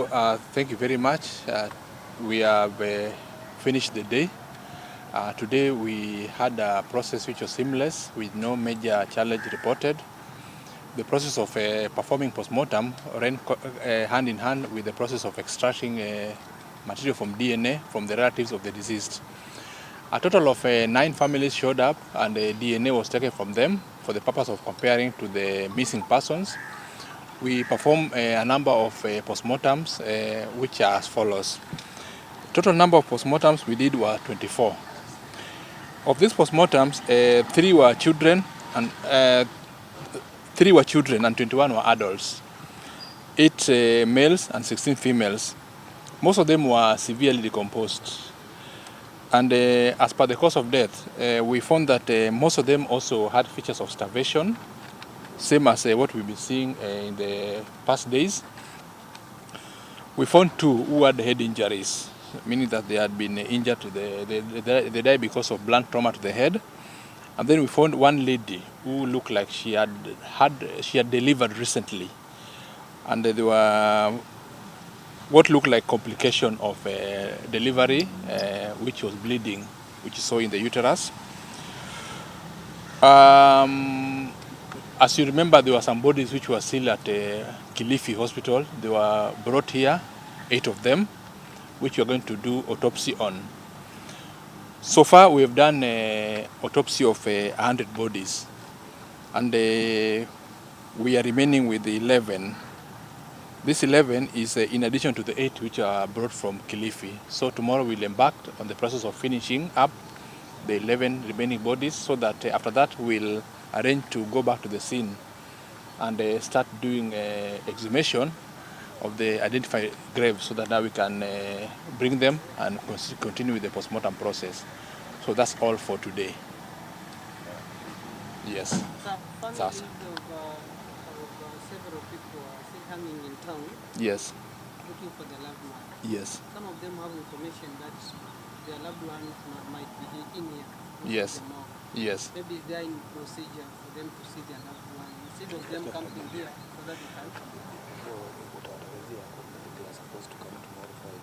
Thank you very much. We have finished the day. Today we had a process which was seamless with no major challenge reported. The process of performing postmortem ran hand in hand with the process of extracting material from DNA from the relatives of the deceased. A total of 9 families showed up and DNA was taken from them for the purpose of comparing to the missing persons. We performed a number of postmortems, which are as follows. Total number of postmortems we did were 24. Of these postmortems, 3 were children and 21 were adults. 8 males and 16 females. Most of them were severely decomposed. And as per the cause of death, we found that most of them also had features of starvation, same as what we've been seeing in the past days. We found 2 who had head injuries, meaning that they had been injured to they died because of blunt trauma to the head. And then we found 1 lady who looked like she had delivered recently, and there were what looked like complication of delivery, which was bleeding, which you saw in the uterus. As you remember, there were some bodies which were still at Kilifi Hospital. They were brought here, 8 of them, which we are going to do autopsy on. So far, we have done autopsy of 100 bodies, and we are remaining with 11. This 11 is in addition to the 8 which are brought from Kilifi. So tomorrow we'll embark on the process of finishing up the 11 remaining bodies, so that after that we'll arrange to go back to the scene and start doing exhumation of the identified graves, so that now we can bring them and continue with the postmortem process. So that's all for today. Yes. Several people are still hanging in town. Yes. Looking for their loved ones. Yes. Some of them have information that their loved ones might be in here. Yes. Yes. Maybe they are in procedure for them to see their loved ones. Instead of them coming here so that they can.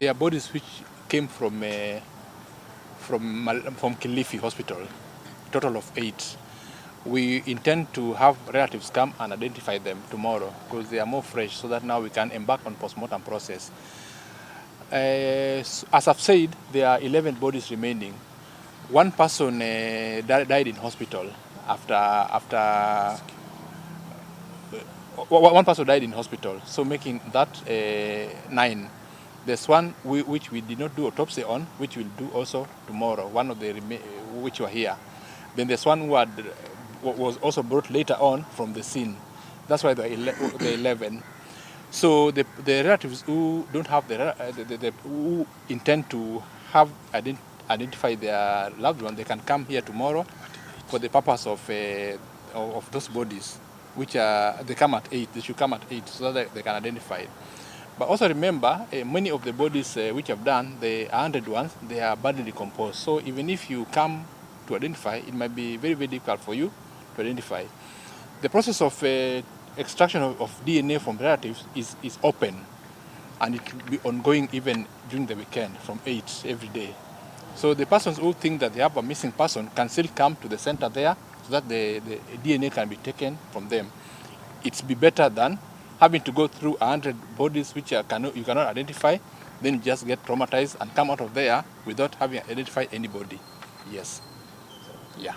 There are bodies which came from Kilifi Hospital, total of 8. We intend to have relatives come and identify them tomorrow because they are more fresh, so that now we can embark on postmortem process. As I've said, there are 11 bodies remaining. 1 person died in hospital after 1 person died in hospital, so making that 9. There's 1 which we did not do autopsy on, which we'll do also tomorrow, one of the which were here. Then there's 1 who was also brought later on from the scene. That's why there are 11. So the relatives who don't have who intend to have identify their loved one, they can come here tomorrow for the purpose of those bodies, which they come at 8. They should come at 8 so that they can identify it. But also remember, many of the bodies which have done, the 100 ones, they are badly decomposed. So even if you come to identify, it might be very, very difficult for you to identify. The process of extraction of DNA from relatives is open, and it will be ongoing even during the weekend from 8 every day. So the persons who think that they have a missing person can still come to the center there so that the DNA can be taken from them. It's be better than having to go through 100 bodies which you cannot identify, then you just get traumatized and come out of there without having identified anybody. Yes. Yeah.